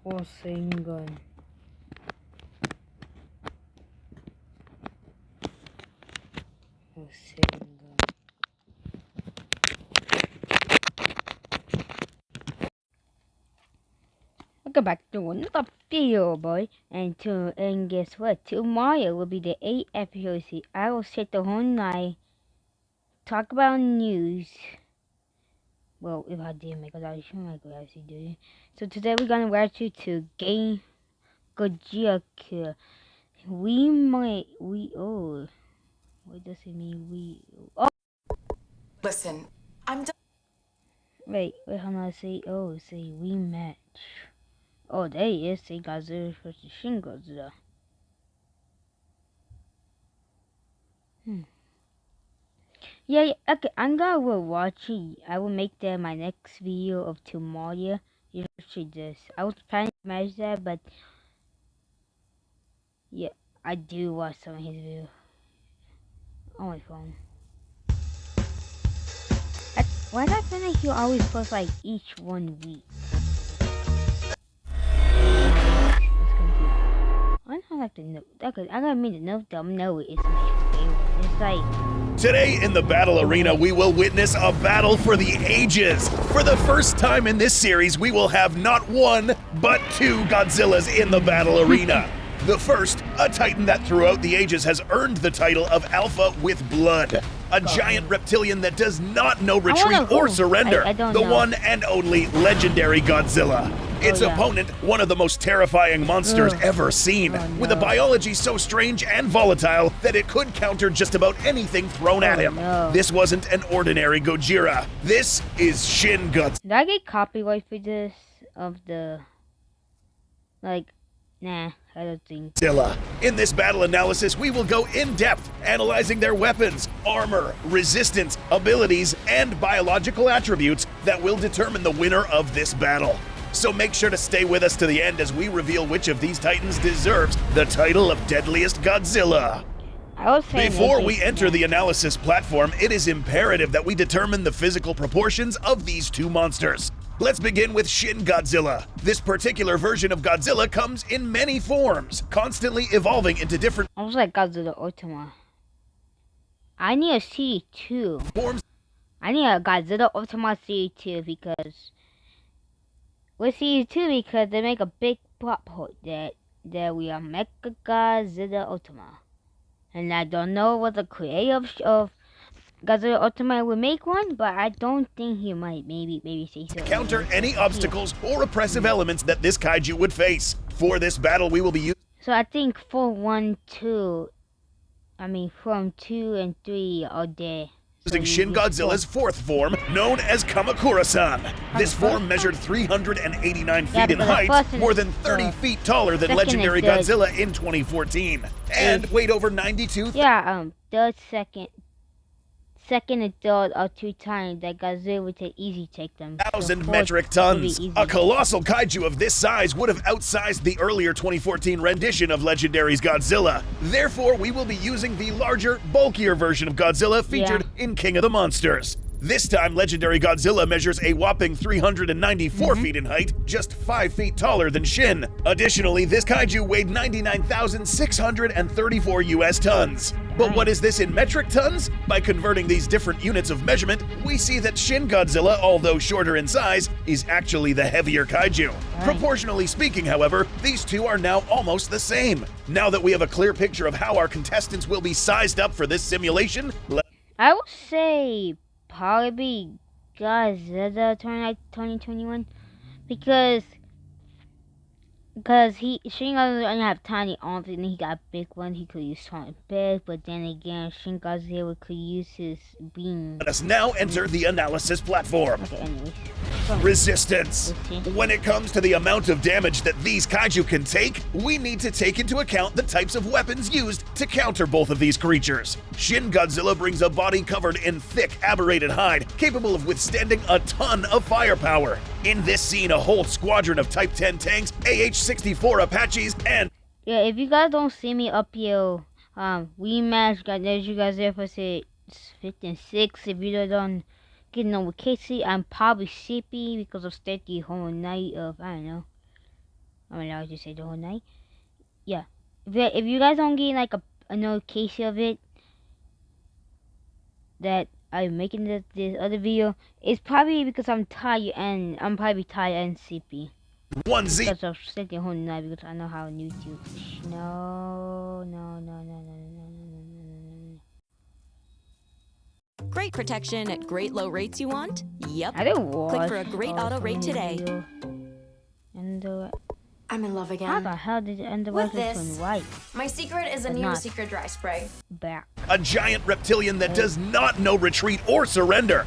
or same gun. Or same gun. Welcome back to another video, boy. And guess what? Tomorrow will be the 8th episode. I will sit the whole night, talk about news. Well, if I did make a lot of show, I could actually do it. So today we're gonna react you to game Godzilla. What does it mean? Listen, I'm done. Wait, how do I say? Say rematch. Oh, there he is. Say Godzilla versus Shin Godzilla. Yeah, okay, I'm gonna watch it. I will make that my next video of tomorrow. You should just. I was planning to match that, but yeah, I do watch some of his videos on my phone. Why do I feel like you always post like each 1 week? I don't like the note. I gotta make the note thumbnail is my favorite. It's like today in the battle arena, we will witness a battle for the ages. For the first time in this series, we will have not one, but 2 Godzillas in the battle arena. The first, a titan that throughout the ages has earned the title of Alpha with Blood. A giant reptilian that does not know retreat or surrender. The one and only legendary Godzilla. Its opponent, one of the most terrifying monsters ever seen, with a biology so strange and volatile that it could counter just about anything thrown at him. This wasn't an ordinary Gojira. This is Shin Godzilla. Did I get copyright for this? Nah, I don't think. In this battle analysis, we will go in depth, analyzing their weapons, armor, resistance, abilities, and biological attributes that will determine the winner of this battle. So make sure to stay with us to the end as we reveal which of these titans deserves the title of Deadliest Godzilla. Before we enter the analysis platform, it is imperative that we determine the physical proportions of these 2 monsters. Let's begin with Shin Godzilla. This particular version of Godzilla comes in many forms, constantly evolving into different almost like Godzilla Ultima. I need a CD2 forms. I need a Godzilla Ultima CD2 because with CD2 because they make a big plot point that we are Mecha Godzilla Ultima. And I don't know what the creator of Godzilla Ultimate will make one, but I don't think he might. Maybe say so. Counter any obstacles or oppressive elements that this kaiju would face. For this battle, we will be using. So I think from 2 and 3 are there. Using Shin Godzilla's 4th form, known as Kamakura-san. This form measured 389 feet in height, more than 30 feet taller than legendary Godzilla in 2014, and weighed over 92. Third, second and third are 2 times that Godzilla would easy take them. 1,000 metric tons. A colossal kaiju of this size would have outsized the earlier 2014 rendition of Legendary's Godzilla. Therefore, we will be using the larger, bulkier version of Godzilla featured in King of the Monsters. This time, legendary Godzilla measures a whopping 394 feet in height, just 5 feet taller than Shin. Additionally, this kaiju weighed 99,634 US tons. But what is this in metric tons? By converting these different units of measurement, we see that Shin Godzilla, although shorter in size, is actually the heavier kaiju. Proportionally speaking, however, these 2 are now almost the same. Now that we have a clear picture of how our contestants will be sized up for this simulation, I would say probably Godzilla 2021 because Shin Godzilla only have tiny arms and he got a big one. He could use something big, but then again, Shin Godzilla could use his beam. Let us now enter the analysis platform. Resistance. When it comes to the amount of damage that these kaiju can take, we need to take into account the types of weapons used to counter both of these creatures. Shin Godzilla brings a body covered in thick, aberrated hide, capable of withstanding a ton of firepower. In this scene, a whole squadron of Type 10 tanks, AH-64 Apaches, and if you guys don't see me up here, rematch, guys, you guys there for say 56. If you don't get no Casey, I'm probably sleepy because of staying the whole night of I don't know. I mean, I'll just say the whole night. Yeah. If you guys don't get like a notification of it, that I'm making this other video, it's probably because I'm tired and I'm probably tired and sleepy. 1Z. Because I've slept the whole night because I know how YouTube. No. Great protection at great low rates you want? Yep. I didn't watch. Click for a great auto rate today. And I'm in love how again. the hell did it end up With turn this. white? My secret is a But new not. secret dry spray. Back. A giant reptilian that does not know retreat or surrender.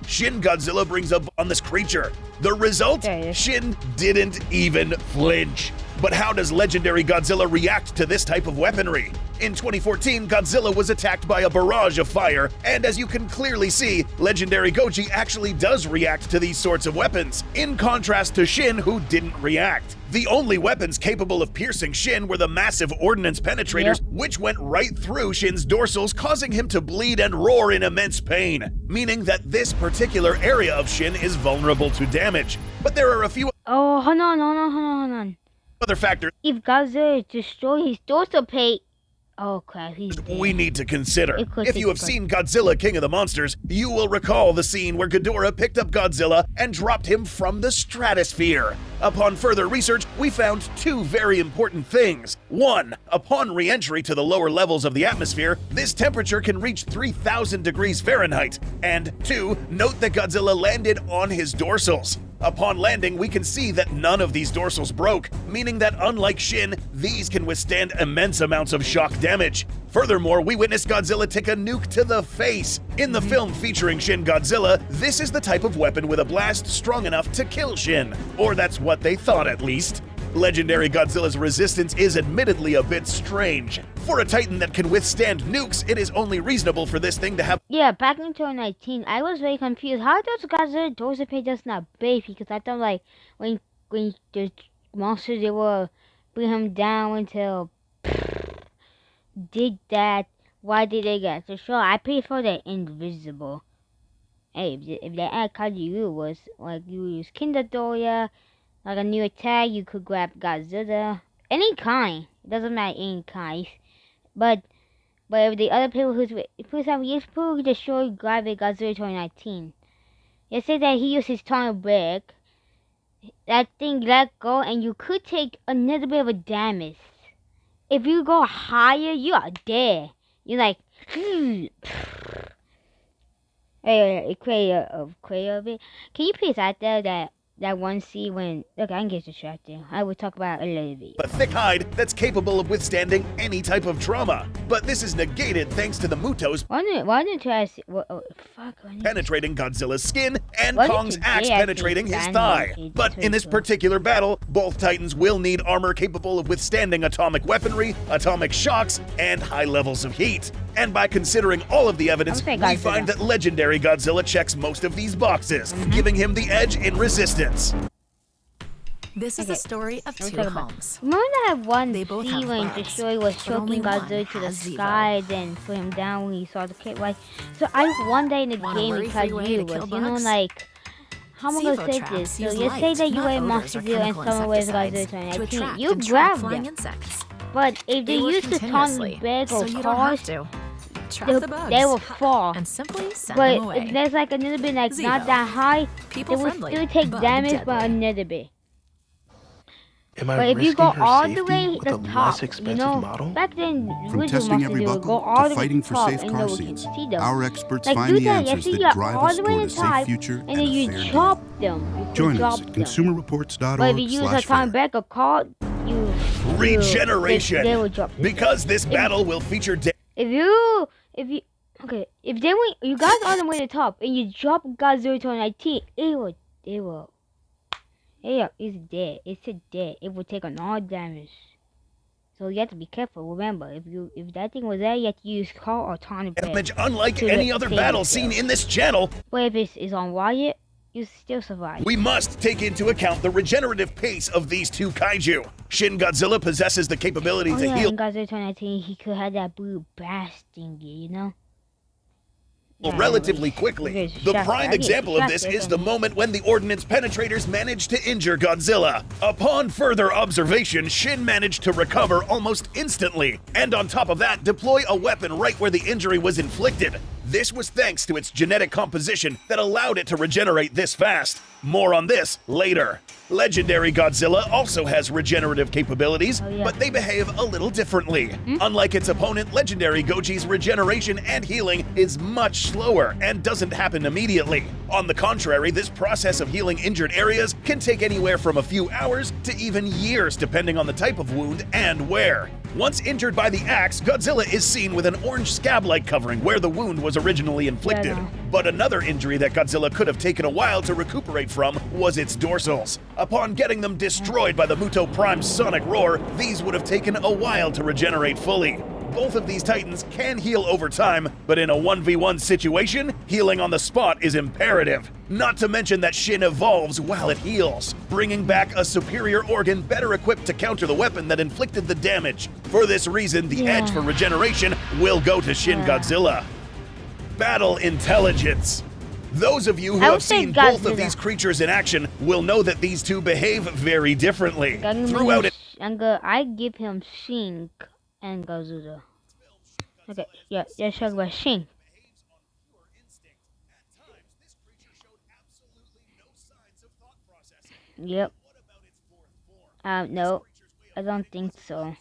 Shin Godzilla brings up on this creature. The result? Okay. Shin didn't even flinch. But how does legendary Godzilla react to this type of weaponry? In 2014, Godzilla was attacked by a barrage of fire, and as you can clearly see, legendary Goji actually does react to these sorts of weapons, in contrast to Shin, who didn't react. The only weapons capable of piercing Shin were the massive ordnance penetrators, which went right through Shin's dorsals, causing him to bleed and roar in immense pain, meaning that this particular area of Shin is vulnerable to damage. But there are a few Oh, hold on. other factors If Godzilla destroys his dorsal plate, oh crap, he's dead. we need to consider. It could If take you have a- seen Godzilla King of the Monsters, you will recall the scene where Ghidorah picked up Godzilla and dropped him from the stratosphere. Upon further research, we found two very important things. One, upon re-entry to the lower levels of the atmosphere, this temperature can reach 3,000 degrees Fahrenheit. And two, note that Godzilla landed on his dorsals. Upon landing, we can see that none of these dorsals broke, meaning that unlike Shin, these can withstand immense amounts of shock damage. Furthermore, we witnessed Godzilla take a nuke to the face. In the film featuring Shin Godzilla, this is the type of weapon with a blast strong enough to kill Shin. Or that's what they thought at least. Legendary Godzilla's resistance is admittedly a bit strange. For a titan that can withstand nukes, it is only reasonable for this thing to have Yeah, back in 2019, I was very confused. How does Godzilla dorsal plate just not break? Because I thought like when the monsters they will bring him down until did that. Why did they get so sure? I prefer the invisible. Hey, if they add Kaiju was like you use Kinderdoya, like a new attack, you could grab Godzilla. Any kind. It doesn't matter any kind. But if the other people who's for example, you could destroy Gravity Godzilla 2019. They say that he used his tongue break. That thing let go and you could take a little bit of a damage. If you go higher, you are dead. You're like, hey, a crater of it. Can you please add there that one scene when look, I can get distracted. I will talk about it a little bit. a thick hide that's capable of withstanding any type of trauma. But this is negated thanks to the Mutos Why didn't I see what fuck penetrating Godzilla's skin and Why did Kong's you axe say I penetrating think his Stanley thigh. did But in this too? particular battle, both titans will need armor capable of withstanding atomic weaponry, atomic shocks, and high levels of heat. And by considering all of the evidence, I'm saying we Godzilla. find that legendary Godzilla checks most of these boxes, giving him the edge in resistance. This is Okay. the story of Let's two talk about- homes. Remember that one They both scene have when bugs, Destroy was but only choking one Godzilla to the has Zevo. sky, then put him down when he saw the kid? Right? So I wonder in the Want a game worry-free because way you to was, kill you know, bugs? like how am I gonna Zevo say traps this? So use you say light, that you not were in odors Monster or Zero and chemical Summer Wars Godzilla insecticides to 2019, attract you and trap grab flying them. insects. But if they They work used to continuously, turn big so or you don't cars, have to. Trap the bugs they will fall. and simply send But them away. if there's like a little bit like not Zevo. that high, People they will friendly, still take bug damage, but a deadly. little bit. Am I But if you risking go her all safety the way with the a top, less you expensive know, model? back then, From original testing Monster every Zero would go buckle all the to way fighting to for top safe and car then we can seats, see them. our experts Like find do the that, answers you that get drive all us the way toward to a the top, safe future and and then a you fair deal. chop them. You can Join us drop at them. But if you use a time consumerreports.org/fair. back a card, you Regeneration. they will drop. Because this battle will feature If you okay, if they went, you guys all the way to the top and you drop Godzilla 2019, it will. Yeah, it's dead. It's dead. It will take on all damage. So you have to be careful. Remember, if that thing was there, you have to use car or tonic damage unlike to any the other table battle itself. seen in this channel. But if it's on wire, you still survive. We must take into account the regenerative pace of these two kaiju. Shin Godzilla possesses the capability Oh to yeah, heal in Godzilla 2019, he could have that blue blast thingy, you know? relatively quickly. The prime example of this is the moment when the ordnance penetrators managed to injure Godzilla. Upon further observation, Shin managed to recover almost instantly, and on top of that, deploy a weapon right where the injury was inflicted. This was thanks to its genetic composition that allowed it to regenerate this fast. More on this later. Legendary Godzilla also has regenerative capabilities, but they behave a little differently. Unlike its opponent, Legendary Goji's regeneration and healing is much slower and doesn't happen immediately. On the contrary, this process of healing injured areas can take anywhere from a few hours to even years depending on the type of wound and where. Once injured by the axe, Godzilla is seen with an orange scab-like covering where the wound was originally inflicted. But another injury that Godzilla could have taken a while to recuperate from was its dorsals. Upon getting them destroyed by the Muto Prime's sonic roar, these would have taken a while to regenerate fully. Both of these titans can heal over time, but in a 1v1 situation, healing on the spot is imperative. Not to mention that Shin evolves while it heals, bringing back a superior organ better equipped to counter the weapon that inflicted the damage. For this reason, the edge for regeneration will go to Shin Godzilla. Battle intelligence. Those of you who have seen both of these creatures in action will know that these two behave very differently. Throughout it, I give him Shin and Godzilla. Okay, let's talk about Shin. Yep. No, I don't think so.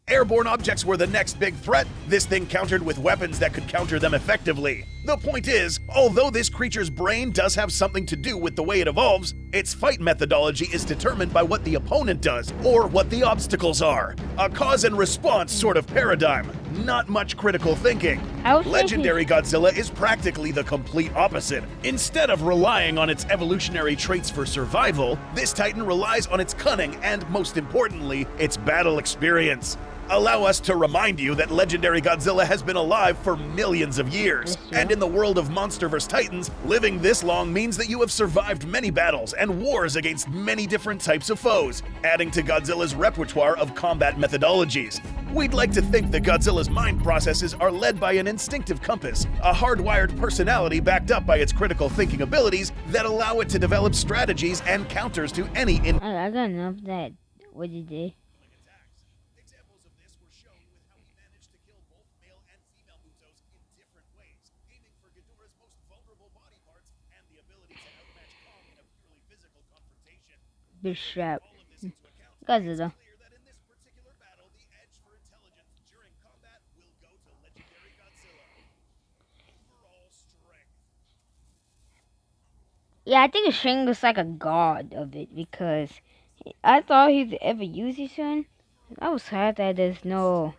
Airborne objects were the next big threat. This thing countered with weapons that could counter them effectively. The point is, although this creature's brain does have something to do with the way it evolves, its fight methodology is determined by what the opponent does or what the obstacles are. A cause and response sort of paradigm, not much critical thinking. Legendary Godzilla is practically the complete opposite. Instead of relying on its evolutionary traits for survival, this titan relies on its cunning and, most importantly, its battle experience. Allow us to remind you that Legendary Godzilla has been alive for millions of years. And in the world of Monster vs. Titans, living this long means that you have survived many battles and wars against many different types of foes, adding to Godzilla's repertoire of combat methodologies. We'd like to think that Godzilla's mind processes are led by an instinctive compass, a hardwired personality backed up by its critical thinking abilities that allow it to develop strategies and counters to any I got enough of that. What you did? Bishop. Godzilla. Yeah, I think Shin was like a god of it because I thought he'd ever use his son. I was sad that there's no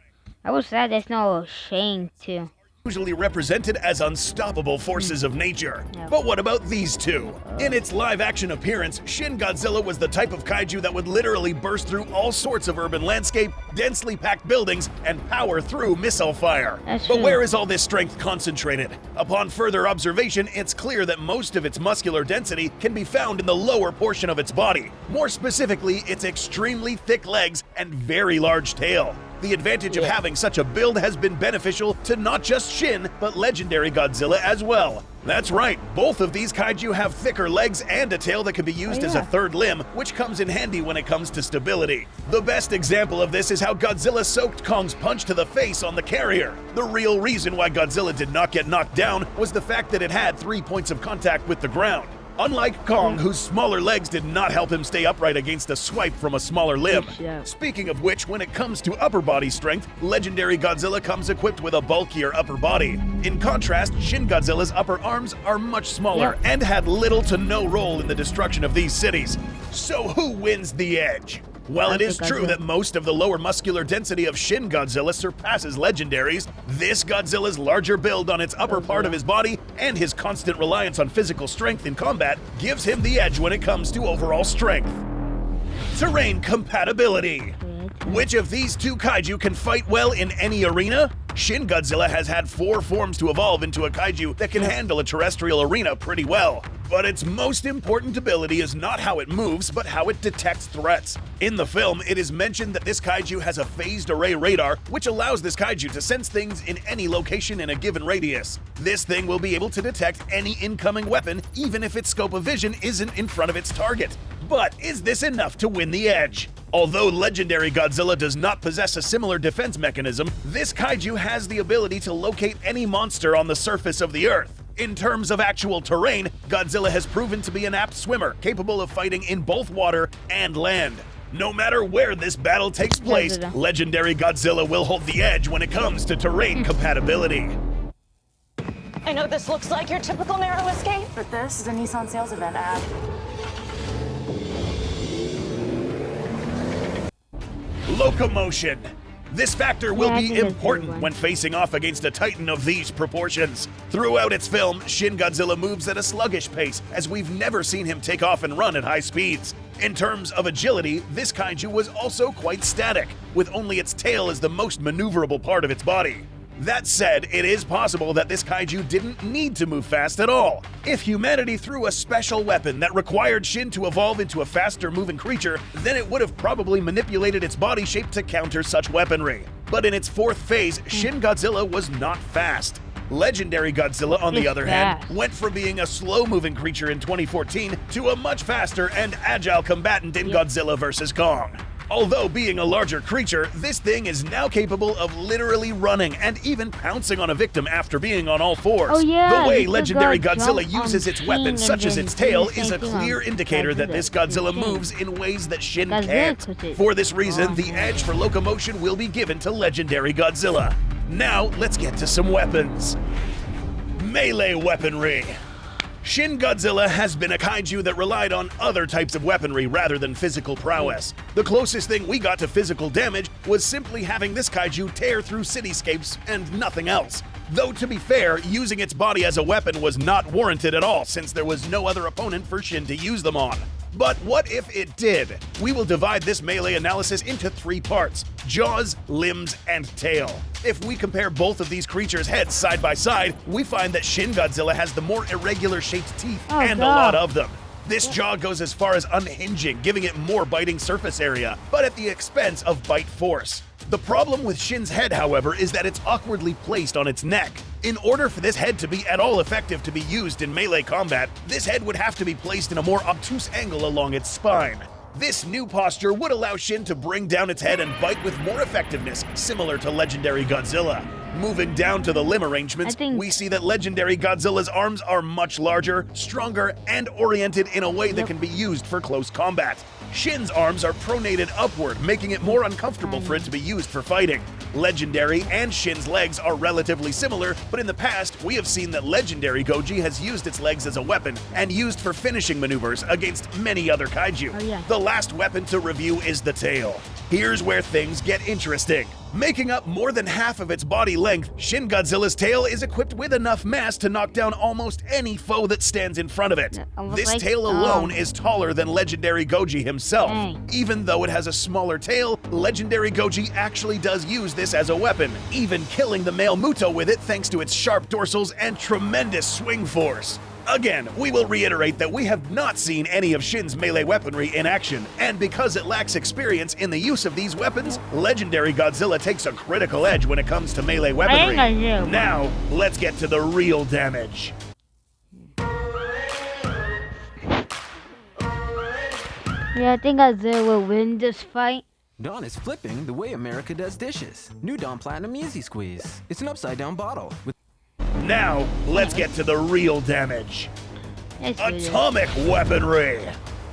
Shin too. Usually represented as unstoppable forces of nature. But what about these two? In its live-action appearance, Shin Godzilla was the type of kaiju that would literally burst through all sorts of urban landscape, densely packed buildings, and power through missile fire. But where is all this strength concentrated? Upon further observation, it's clear that most of its muscular density can be found in the lower portion of its body. More specifically, its extremely thick legs and very large tail. The advantage of having such a build has been beneficial to not just Shin, but Legendary Godzilla as well. That's right, both of these kaiju have thicker legs and a tail that can be used as a third limb, which comes in handy when it comes to stability. The best example of this is how Godzilla soaked Kong's punch to the face on the carrier. The real reason why Godzilla did not get knocked down was the fact that it had 3 points of contact with the ground. Unlike Kong, whose smaller legs did not help him stay upright against a swipe from a smaller limb. Speaking of which, when it comes to upper body strength, Legendary Godzilla comes equipped with a bulkier upper body. In contrast, Shin Godzilla's upper arms are much smaller and had little to no role in the destruction of these cities. So who wins the edge? While it is true that most of the lower muscular density of Shin Godzilla surpasses Legendary's, this Godzilla's larger build on its upper part of his body and his constant reliance on physical strength in combat gives him the edge when it comes to overall strength. Terrain compatibility. Which of these two kaiju can fight well in any arena? Shin Godzilla has had 4 forms to evolve into a kaiju that can handle a terrestrial arena pretty well. But its most important ability is not how it moves, but how it detects threats. In the film, it is mentioned that this kaiju has a phased array radar, which allows this kaiju to sense things in any location in a given radius. This thing will be able to detect any incoming weapon, even if its scope of vision isn't in front of its target. But is this enough to win the edge? Although legendary Godzilla does not possess a similar defense mechanism, this kaiju has the ability to locate any monster on the surface of the Earth. In terms of actual terrain, Godzilla has proven to be an apt swimmer, capable of fighting in both water and land. No matter where this battle takes place, legendary Godzilla will hold the edge when it comes to terrain compatibility. I know this looks like your typical narrow escape, But this is a Nissan sales event ad. Locomotion. This factor will Yeah, I be think that's a good important one. when facing off against a titan of these proportions. Throughout its film, Shin Godzilla moves at a sluggish pace, as we've never seen him take off and run at high speeds. In terms of agility, this kaiju was also quite static, with only its tail as the most maneuverable part of its body. That said, it is possible that this kaiju didn't need to move fast at all. If humanity threw a special weapon that required Shin to evolve into a faster moving creature, then it would have probably manipulated its body shape to counter such weaponry. But in its 4th phase, Shin Godzilla was not fast. Legendary Godzilla, on the other hand, went from being a slow-moving creature in 2014 to a much faster and agile combatant in Godzilla vs. Kong. Although being a larger creature, this thing is now capable of literally running and even pouncing on a victim after being on all 4s. Oh, yeah, The way this legendary guy Godzilla jumped on uses its Shin weapons, and such as then its did the tail, same is a thing on clear indicator that Godzilla this Godzilla and Shin. moves in ways that Shin Godzilla can't. puts it For this reason, the on. edge for locomotion will be given to legendary Godzilla. Now, let's get to some weapons. Melee weaponry. Shin Godzilla has been a kaiju that relied on other types of weaponry rather than physical prowess. The closest thing we got to physical damage was simply having this kaiju tear through cityscapes and nothing else. Though to be fair, using its body as a weapon was not warranted at all, since there was no other opponent for Shin to use them on. But what if it did? We will divide this melee analysis into 3 parts: jaws, limbs, and tail. If we compare both of these creatures' heads side by side, we find that Shin Godzilla has the more irregular shaped teeth and a lot of them. This jaw goes as far as unhinging, giving it more biting surface area, but at the expense of bite force. The problem with Shin's head, however, is that it's awkwardly placed on its neck. In order for this head to be at all effective to be used in melee combat, this head would have to be placed in a more obtuse angle along its spine. This new posture would allow Shin to bring down its head and bite with more effectiveness, similar to legendary Godzilla. Moving down to the limb arrangements, we see that legendary Godzilla's arms are much larger, stronger, and oriented in a way that can be used for close combat. Shin's arms are pronated upward, making it more uncomfortable for it to be used for fighting. Legendary and Shin's legs are relatively similar, but in the past, we have seen that legendary Goji has used its legs as a weapon and used for finishing maneuvers against many other kaiju. The last weapon to review is the tail. Here's where things get interesting. Making up more than half of its body length, Shin Godzilla's tail is equipped with enough mass to knock down almost any foe that stands in front of it. This tail alone is taller than legendary Goji himself. Even though it has a smaller tail, legendary Goji actually does use this as a weapon, even killing the male Muto with it thanks to its sharp dorsals and tremendous swing force. Again, we will reiterate that we have not seen any of Shin's melee weaponry in action, and because it lacks experience in the use of these weapons, legendary Godzilla takes a critical edge when it comes to melee weaponry. Now, let's get to the real damage. Yeah, I think Godzilla will win this fight. Dawn is flipping the way America does dishes. New Dawn Platinum Easy Squeeze. It's an upside-down bottle with Now, let's get to the real damage. Atomic weaponry.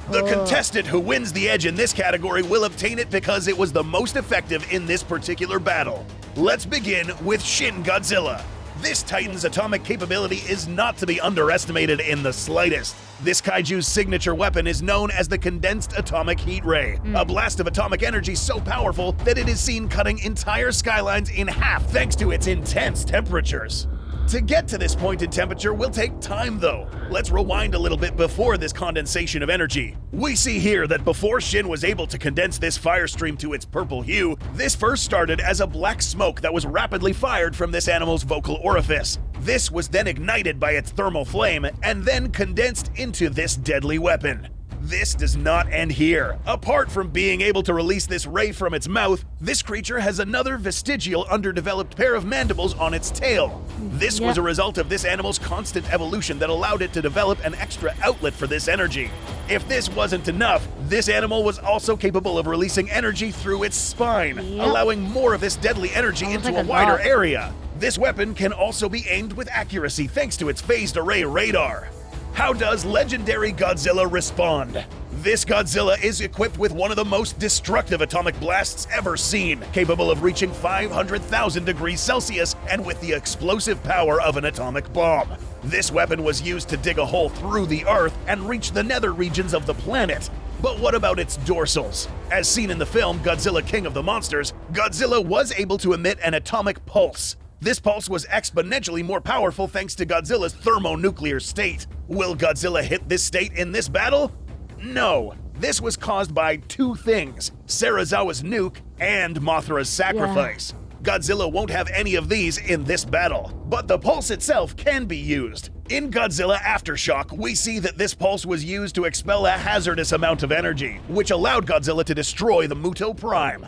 The contestant who wins the edge in this category will obtain it because it was the most effective in this particular battle. Let's begin with Shin Godzilla. This Titan's atomic capability is not to be underestimated in the slightest. This kaiju's signature weapon is known as the condensed atomic heat ray, a blast of atomic energy so powerful that it is seen cutting entire skylines in half thanks to its intense temperatures. To get to this point in temperature will take time though. Let's rewind a little bit before this condensation of energy. We see here that before Shin was able to condense this fire stream to its purple hue, this first started as a black smoke that was rapidly fired from this animal's vocal orifice. This was then ignited by its thermal flame and then condensed into this deadly weapon. This does not end here. Apart from being able to release this ray from its mouth, this creature has another vestigial underdeveloped pair of mandibles on its tail. This was a result of this animal's constant evolution that allowed it to develop an extra outlet for this energy. If this wasn't enough, this animal was also capable of releasing energy through its spine, allowing more of this deadly energy into a wider area. This weapon can also be aimed with accuracy thanks to its phased array radar. How does legendary Godzilla respond? This Godzilla is equipped with one of the most destructive atomic blasts ever seen, capable of reaching 500,000 degrees Celsius and with the explosive power of an atomic bomb. This weapon was used to dig a hole through the Earth and reach the nether regions of the planet. But what about its dorsals? As seen in the film Godzilla King of the Monsters, Godzilla was able to emit an atomic pulse. This pulse was exponentially more powerful thanks to Godzilla's thermonuclear state. Will Godzilla hit this state in this battle? No. This was caused by two things: Serizawa's nuke and Mothra's sacrifice. Godzilla won't have any of these in this battle, but the pulse itself can be used. In Godzilla Aftershock, we see that this pulse was used to expel a hazardous amount of energy, which allowed Godzilla to destroy the Muto Prime.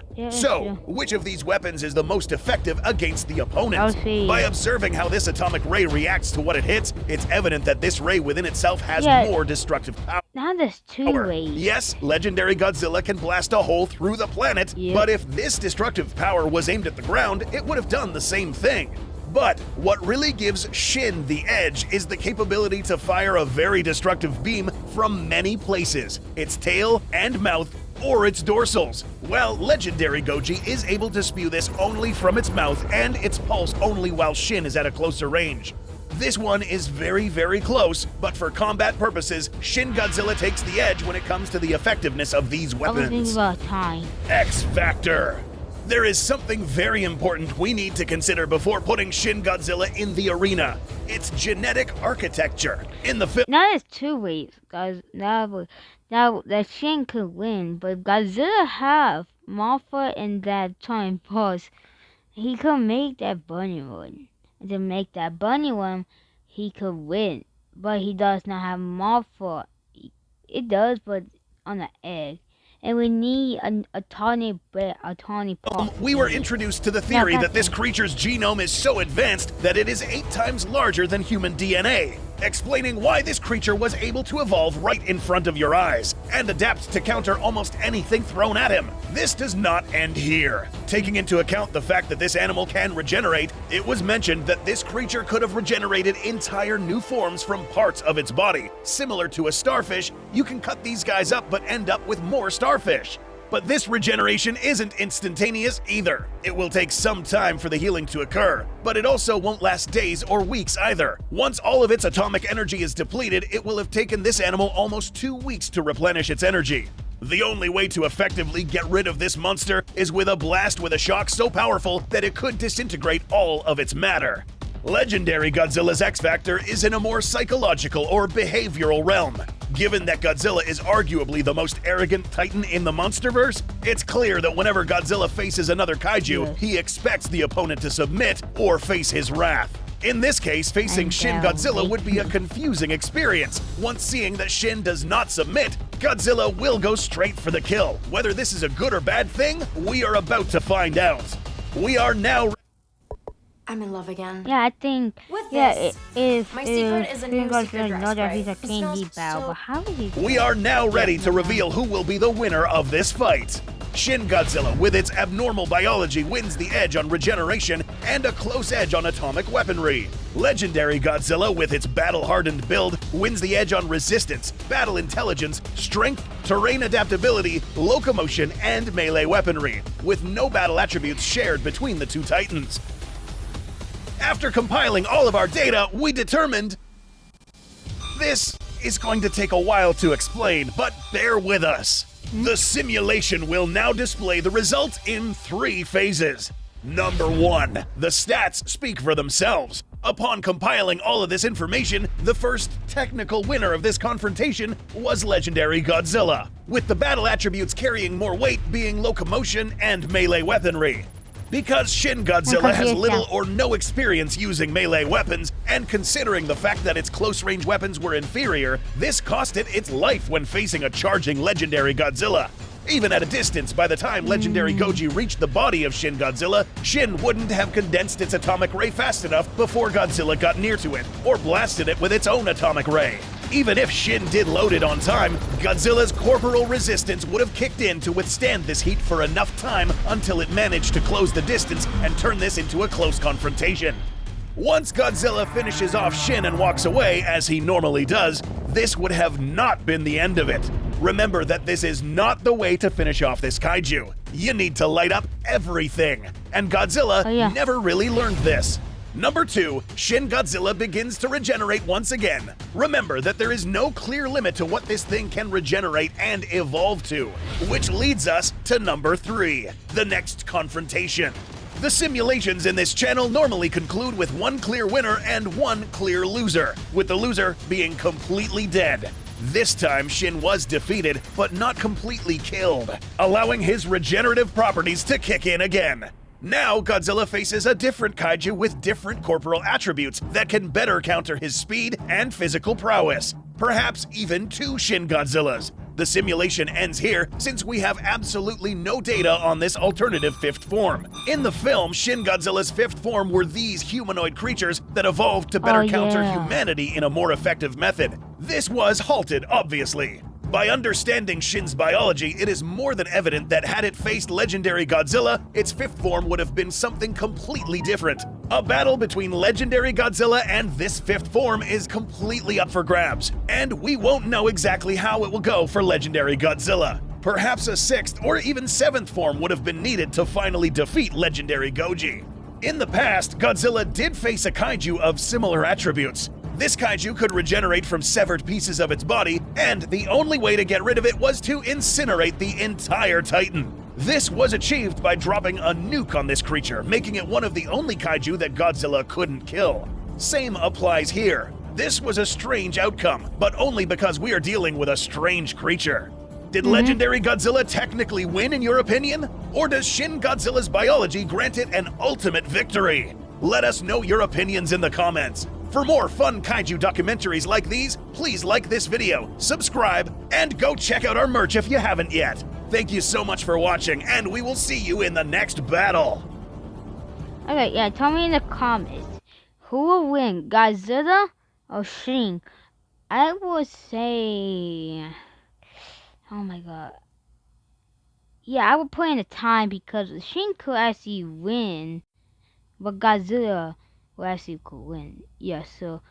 Which of these weapons is the most effective against the opponent? By observing how this atomic ray reacts to what it hits, it's evident that this ray within itself has more destructive power. Now there's two rays. Yes, legendary Godzilla can blast a hole through the planet, but if this destructive power was aimed at the ground, it would have done the same thing. But what really gives Shin the edge is the capability to fire a very destructive beam from many places: its tail and mouth, or its dorsals. Well, legendary Goji is able to spew this only from its mouth and its pulse only while Shin is at a closer range. This one is very, very close, but for combat purposes, Shin Godzilla takes the edge when it comes to the effectiveness of these weapons. X Factor. There is something very important we need to consider before putting Shin Godzilla in the arena. Its genetic architecture. In the film, now there's two ways, guys. Now that Shin could win, but Godzilla have Mothra and that time pause. He could make that bunny one. And to make that bunny one, he could win. But he does not have Mothra. It does, but on the egg. And we need a tiny part. We were introduced to the theory that this creature's genome is so advanced that it is 8 times larger than human DNA, explaining why this creature was able to evolve right in front of your eyes and adapt to counter almost anything thrown at him. This does not end here. Taking into account the fact that this animal can regenerate, it was mentioned that this creature could have regenerated entire new forms from parts of its body. Similar to a starfish, you can cut these guys up but end up with more starfish. But this regeneration isn't instantaneous either. It will take some time for the healing to occur, but it also won't last days or weeks either. Once all of its atomic energy is depleted, it will have taken this animal almost 2 weeks to replenish its energy. The only way to effectively get rid of this monster is with a blast with a shock so powerful that it could disintegrate all of its matter. Legendary Godzilla's X Factor is in a more psychological or behavioral realm. Given that Godzilla is arguably the most arrogant titan in the monsterverse, it's clear that whenever Godzilla faces another kaiju, he expects the opponent to submit or face his wrath. In this case, facing Shin Godzilla would be a confusing experience. Once seeing that Shin does not submit, Godzilla will go straight for the kill. Whether this is a good or bad thing, we are about to find out. We are now... I'm in love again. Yeah, I think. With if my secret is a new secret dress, know that he's a right? candy bow, but how is he? We are now ready to reveal who will be the winner of this fight. Shin Godzilla, with its abnormal biology, wins the edge on regeneration and a close edge on atomic weaponry. Legendary Godzilla, with its battle-hardened build, wins the edge on resistance, battle intelligence, strength, terrain adaptability, locomotion, and melee weaponry, with no battle attributes shared between the two titans. After compiling all of our data, we determined... This is going to take a while to explain, but bear with us. The simulation will now display the results in 3 phases. Number 1. The stats speak for themselves. Upon compiling all of this information, the first technical winner of this confrontation was legendary Godzilla, with the battle attributes carrying more weight being locomotion and melee weaponry. Because Shin Godzilla has little or no experience using melee weapons, and considering the fact that its close-range weapons were inferior, this cost it its life when facing a charging legendary Godzilla. Even at a distance, by the time legendary Goji reached the body of Shin Godzilla, Shin wouldn't have condensed its atomic ray fast enough before Godzilla got near to it, or blasted it with its own atomic ray. Even if Shin did load it on time, Godzilla's corporal resistance would have kicked in to withstand this heat for enough time until it managed to close the distance and turn this into a close confrontation. Once Godzilla finishes off Shin and walks away, as he normally does, this would have not been the end of it. Remember that this is not the way to finish off this kaiju. You need to light up everything, and Godzilla never really learned this. Number 2, Shin Godzilla begins to regenerate once again. Remember that there is no clear limit to what this thing can regenerate and evolve to, which leads us to number 3, the next confrontation. The simulations in this channel normally conclude with one clear winner and one clear loser, with the loser being completely dead. This time, Shin was defeated, but not completely killed, allowing his regenerative properties to kick in again. Now, Godzilla faces a different kaiju with different corporal attributes that can better counter his speed and physical prowess. Perhaps even 2 Shin Godzillas. The simulation ends here since we have absolutely no data on this alternative 5th form. In the film, Shin Godzilla's 5th form were these humanoid creatures that evolved to better counter humanity in a more effective method. This was halted, obviously. By understanding Shin's biology, it is more than evident that had it faced legendary Godzilla, its 5th form would have been something completely different. A battle between legendary Godzilla and this 5th form is completely up for grabs, and we won't know exactly how it will go for legendary Godzilla. Perhaps a 6th or even 7th form would have been needed to finally defeat legendary Goji. In the past, Godzilla did face a kaiju of similar attributes. This kaiju could regenerate from severed pieces of its body, and the only way to get rid of it was to incinerate the entire Titan. This was achieved by dropping a nuke on this creature, making it one of the only kaiju that Godzilla couldn't kill. Same applies here. This was a strange outcome, but only because we are dealing with a strange creature. Did legendary Godzilla technically win in your opinion? Or does Shin Godzilla's biology grant it an ultimate victory? Let us know your opinions in the comments. For more fun kaiju documentaries like these, please like this video, subscribe, and go check out our merch if you haven't yet. Thank you so much for watching, and we will see you in the next battle. Okay, yeah, tell me in the comments, who will win, Godzilla or Shin? I would say, oh my god. Yeah, I would put in a time because Shin could actually win, but Godzilla will actually could win. Yeah, so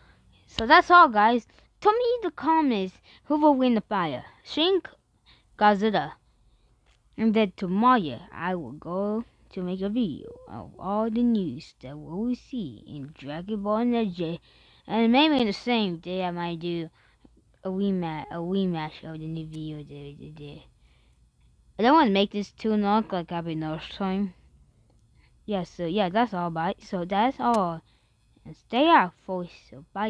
that's all, guys. Tell me in the comments who will win the fire, Shin, Godzilla. And then tomorrow I will go to make a video of all the news that we will see in Dragon Ball Z, and maybe in the same day I might do a rematch of the new video that we did. I don't want to make this too long, like I've been no time. Yeah, so yeah, that's all, bye. So that's all. And stay out, folks. So bye.